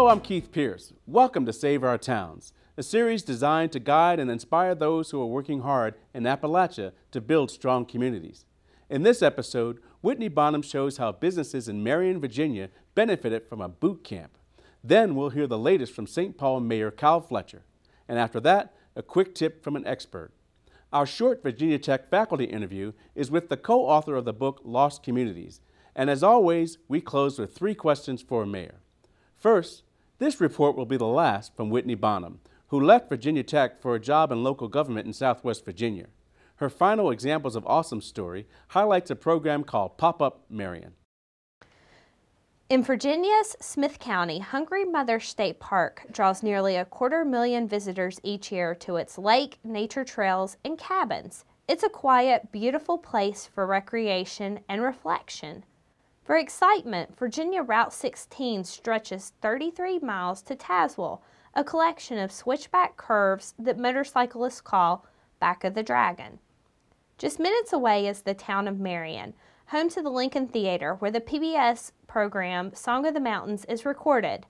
I'm Keith Pierce. Welcome to Save Our Towns, a series designed to guide and inspire those who are working hard in Appalachia to build strong communities. In this episode, Whitney Bonham shows how businesses in Marion, Virginia benefited from a boot camp. Then we'll hear the latest from St. Paul Mayor Kyle Fletcher. And after that, a quick tip from an expert. Our short Virginia Tech faculty interview is with the co-author of the book Lost Communities. And as always, we close with 3 questions for a mayor. First, this report will be the last from Whitney Bonham, who left Virginia Tech for a job in local government in Southwest Virginia. Her final Examples of Awesome story highlights a program called Pop-Up Marion. In Virginia's Smith County, Hungry Mother State Park draws nearly 250,000 visitors each year to its lake, nature trails, and cabins. It's a quiet, beautiful place for recreation and reflection. For excitement, Virginia Route 16 stretches 33 miles to Tazewell, a collection of switchback curves that motorcyclists call Back of the Dragon. Just minutes away is the town of Marion, home to the Lincoln Theater, where the PBS program Song of the Mountains is recorded.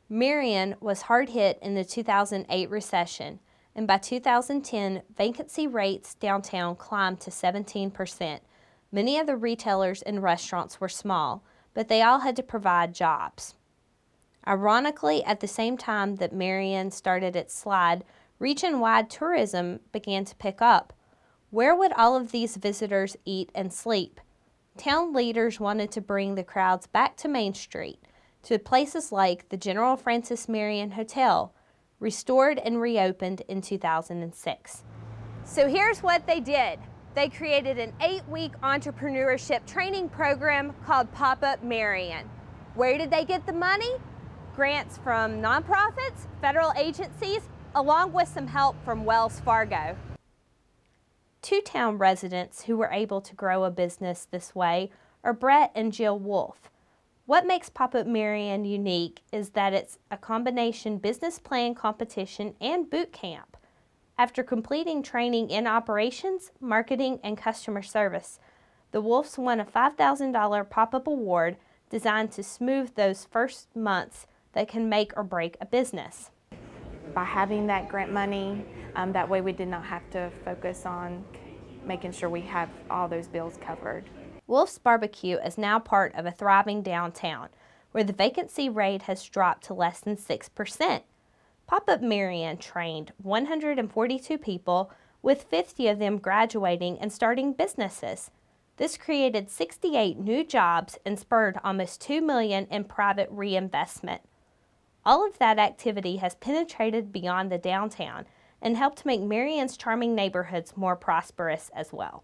Marion was hard hit in the 2008 recession, and by 2010, vacancy rates downtown climbed to 17%. Many of the retailers and restaurants were small, but they all had to provide jobs. Ironically, at the same time that Marion started its slide, region-wide tourism began to pick up. Where would all of these visitors eat and sleep? Town leaders wanted to bring the crowds back to Main Street, to places like the General Francis Marion Hotel, restored and reopened in 2006. So here's what they did. They created an 8-week entrepreneurship training program called Pop-Up Marion. Where did they get the money? Grants from nonprofits, federal agencies, along with some help from Wells Fargo. 2 town residents who were able to grow a business this way are Brett and Jill Wolf. What makes Pop-Up Marion unique is that it's a combination business plan competition and boot camp. After completing training in operations, marketing, and customer service, the Wolves won a $5,000 pop-up award designed to smooth those first months that can make or break a business. By having that grant money, that way we did not have to focus on making sure we have all those bills covered. Wolf's Barbecue is now part of a thriving downtown, where the vacancy rate has dropped to less than 6%. Pop-Up Marion trained 142 people, with 50 of them graduating and starting businesses. This created 68 new jobs and spurred almost $2 million in private reinvestment. All of that activity has penetrated beyond the downtown and helped make Marion's charming neighborhoods more prosperous as well.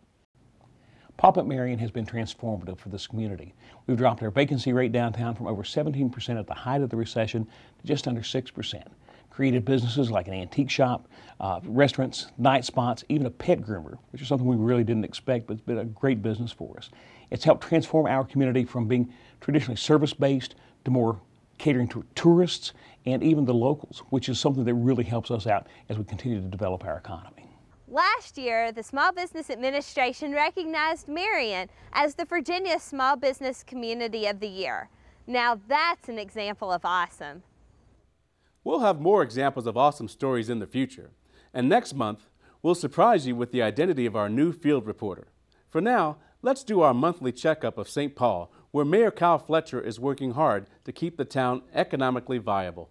Pop-Up Marion has been transformative for this community. We've dropped our vacancy rate downtown from over 17% at the height of the recession to just under 6%. Created businesses like an antique shop, restaurants, night spots, even a pet groomer, which is something we really didn't expect, but it's been a great business for us. It's helped transform our community from being traditionally service-based to more catering to tourists and even the locals, which is something that really helps us out as we continue to develop our economy. Last year, the Small Business Administration recognized Marion as the Virginia Small Business Community of the Year. Now that's an example of awesome. We'll have more examples of awesome stories in the future. And next month, we'll surprise you with the identity of our new field reporter. For now, let's do our monthly checkup of St. Paul, where Mayor Kyle Fletcher is working hard to keep the town economically viable.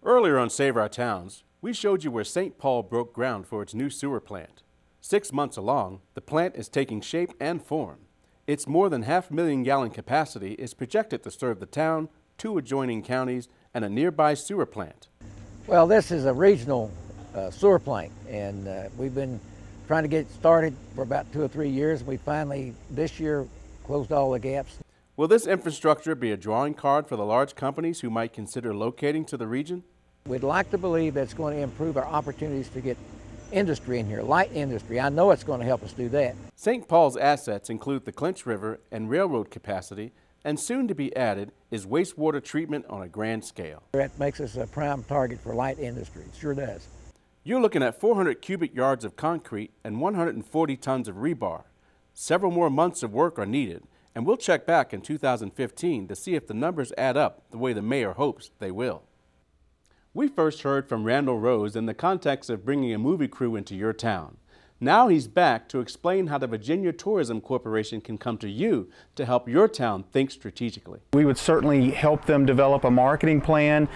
Earlier on Save Our Towns, we showed you where St. Paul broke ground for its new sewer plant. 6 months along, the plant is taking shape and form. Its more than 500,000 gallon capacity is projected to serve the town, 2 adjoining counties, and a nearby sewer plant. Well, this is a regional sewer plant, and we've been trying to get started for about 2 or 3 years. We finally, this year, closed all the gaps. Will this infrastructure be a drawing card for the large companies who might consider locating to the region? We'd like to believe that it's going to improve our opportunities to get industry in here, light industry. I know it's going to help us do that. St. Paul's assets include the Clinch River and railroad capacity, and soon to be added is wastewater treatment on a grand scale. That makes us a prime target for light industry. It sure does. You're looking at 400 cubic yards of concrete and 140 tons of rebar. Several more months of work are needed, And we'll check back in 2015 to see if the numbers add up the way the mayor hopes they will. We first heard from Randall Rose in the context of bringing a movie crew into your town. Now he's back to explain how the Virginia Tourism Corporation can come to you to help your town think strategically. We would certainly help them develop a marketing plan.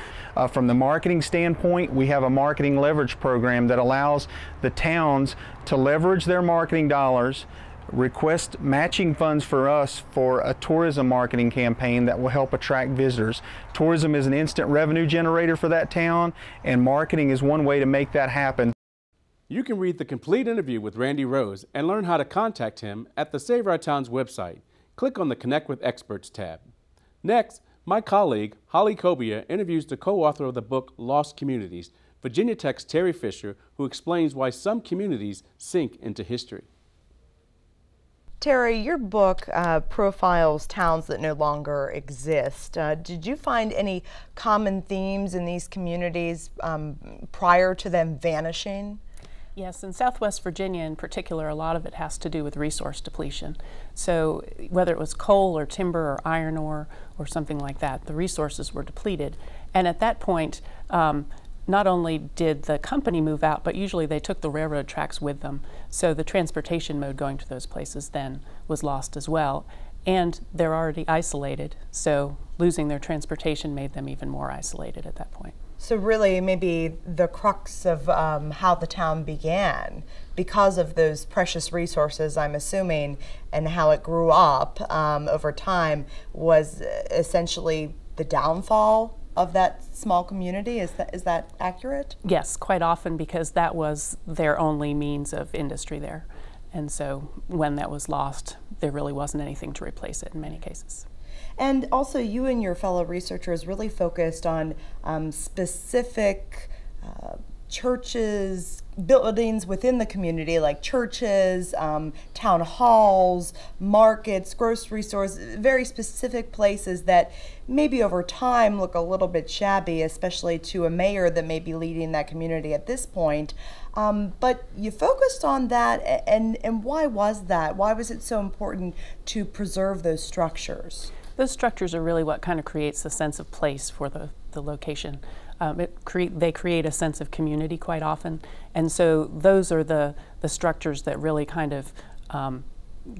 From the marketing standpoint, we have a marketing leverage program that allows the towns to leverage their marketing dollars, request matching funds for us for a tourism marketing campaign that will help attract visitors. Tourism is an instant revenue generator for that town, and marketing is one way to make that happen. You can read the complete interview with Randy Rose and learn how to contact him at the Save Our Towns website. Click on the Connect with Experts tab. Next, my colleague, Holly Cobia, interviews the co-author of the book Lost Communities, Virginia Tech's Terry Fisher, who explains why some communities sink into history. Terry, your book profiles towns that no longer exist. Did you find any common themes in these communities prior to them vanishing? Yes, in Southwest Virginia in particular, a lot of it has to do with resource depletion. So whether it was coal or timber or iron ore or something like that, the resources were depleted. And at that point, not only did the company move out, but usually they took the railroad tracks with them. So the transportation mode going to those places then was lost as well. And they're already isolated, so losing their transportation made them even more isolated at that point. So really maybe the crux of how the town began, because of those precious resources, I'm assuming, and how it grew up over time, was essentially the downfall of that small community. Is that accurate? Yes, quite often, because that was their only means of industry there. And so when that was lost, there really wasn't anything to replace it in many cases. And also you and your fellow researchers really focused on specific churches, buildings within the community, like churches, town halls, markets, grocery stores, very specific places that maybe over time look a little bit shabby, especially to a mayor that may be leading that community at this point. But you focused on that, and why was that? Why was it so important to preserve those structures? Those structures are really what kind of creates the sense of place for the location. They create a sense of community quite often, and so those are the structures that really kind of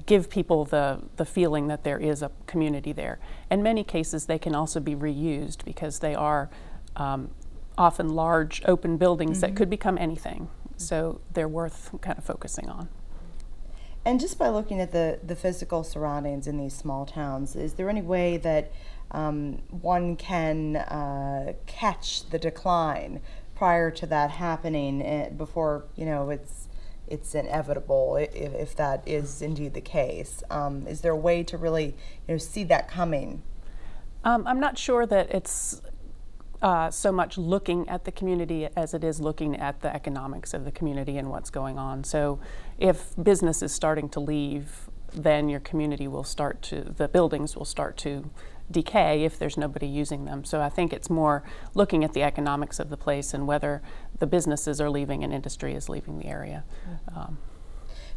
give people the feeling that there is a community there. In many cases they can also be reused because they are often large open buildings that could become anything, so they're worth kind of focusing on. And just by looking at the physical surroundings in these small towns, is there any way that one can catch the decline prior to that happening, before it's inevitable, if that is indeed the case? Is there a way to really see that coming? I'm not sure that it's so much looking at the community as it is looking at the economics of the community and what's going on. So if business is starting to leave, then your community will start to, the buildings will start to decay if there's nobody using them. So I think it's more looking at the economics of the place and whether the businesses are leaving and industry is leaving the area.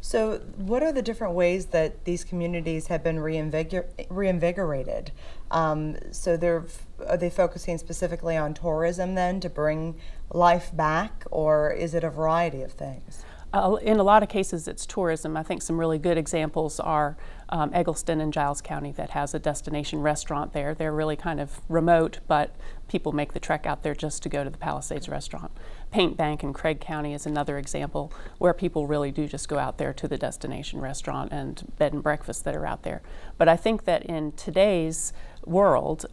So what are the different ways that these communities have been reinvigorated? So are they focusing specifically on tourism then to bring life back, or is it a variety of things? In a lot of cases it's tourism. I think some really good examples are Eggleston in Giles County that has a destination restaurant there. They're really kind of remote, but people make the trek out there just to go to the Palisades restaurant. Paint Bank in Craig County is another example where people really do just go out there to the destination restaurant and bed and breakfast that are out there. But I think that in today's world,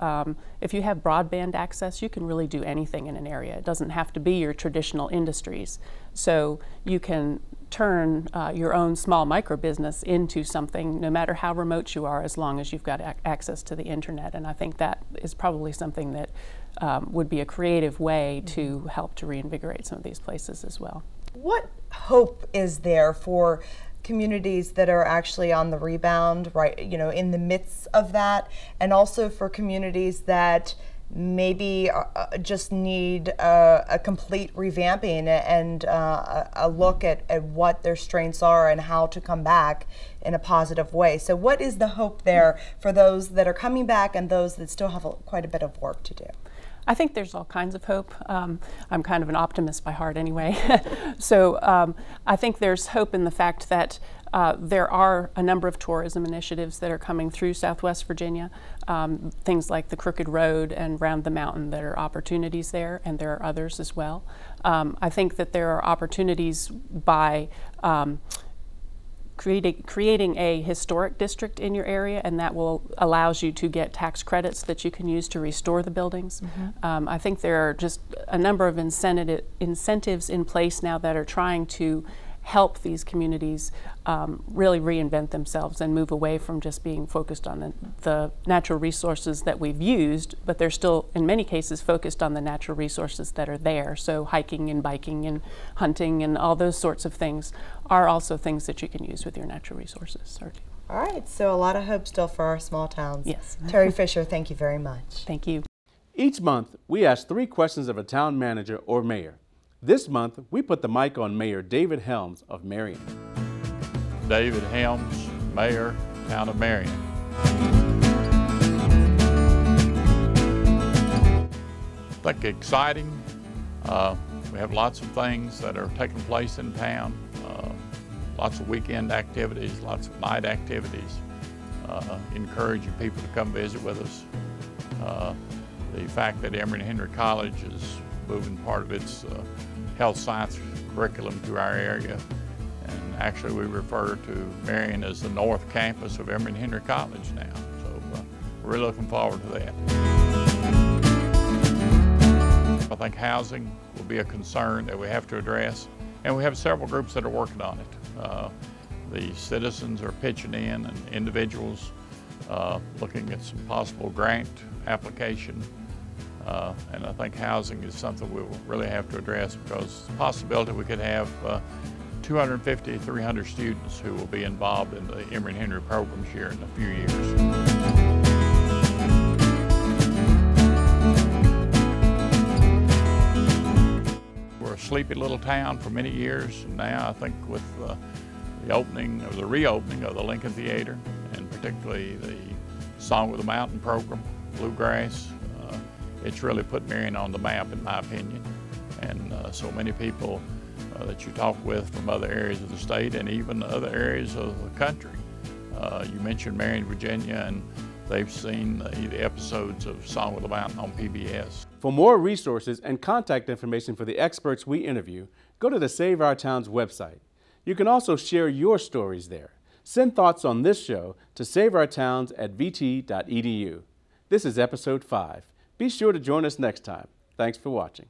if you have broadband access, you can really do anything in an area. It doesn't have to be your traditional industries. So you can turn your own small micro business into something, no matter how remote you are, as long as you've got access to the internet. And I think that is probably something that would be a creative way to help to reinvigorate some of these places as well. What hope is there for communities that are actually on the rebound, right, in the midst of that, and also for communities that maybe just need a complete revamping and a look at what their strengths are and how to come back in a positive way. So what is the hope there for those that are coming back and those that still have quite a bit of work to do? I think there's all kinds of hope. I'm kind of an optimist by heart anyway. So I think there's hope in the fact that there are a number of tourism initiatives that are coming through Southwest Virginia, things like the Crooked Road and Round the Mountain that are opportunities there, and there are others as well. I think that there are opportunities by creating a historic district in your area, and that will allows you to get tax credits that you can use to restore the buildings. I think there are just a number of incentives in place now that are trying to help these communities really reinvent themselves and move away from just being focused on the natural resources that we've used, but they're still, in many cases, focused on the natural resources that are there. So hiking and biking and hunting and all those sorts of things are also things that you can use with your natural resources. All right, so a lot of hope still for our small towns. Yes. Terry Fisher, thank you very much. Thank you. Each month, we ask 3 questions of a town manager or mayor. This month, we put the mic on Mayor David Helms of Marion. David Helms, Mayor, Town of Marion. I think exciting. We have lots of things that are taking place in town. Lots of weekend activities, lots of night activities. Encouraging people to come visit with us. The fact that Emory and Henry College is moving part of its health science curriculum to our area. And actually we refer to Marion as the North Campus of Emory and Henry College now. So we're really looking forward to that. I think housing will be a concern that we have to address. And we have several groups that are working on it. The citizens are pitching in and individuals looking at some possible grant application. And I think housing is something we will really have to address because the possibility we could have 250 to 300 students who will be involved in the Emory and Henry programs here in a few years. We're a sleepy little town for many years, and now I think with the opening or the reopening of the Lincoln Theater, and particularly the Song of the Mountain program, Bluegrass, it's really put Marion on the map, in my opinion. And so many people that you talk with from other areas of the state and even other areas of the country. You mentioned Marion, Virginia, and they've seen the episodes of Song of the Mountain on PBS. For more resources and contact information for the experts we interview, go to the Save Our Towns website. You can also share your stories there. Send thoughts on this show to saveourtowns@vt.edu. This is episode 5. Be sure to join us next time. Thanks for watching.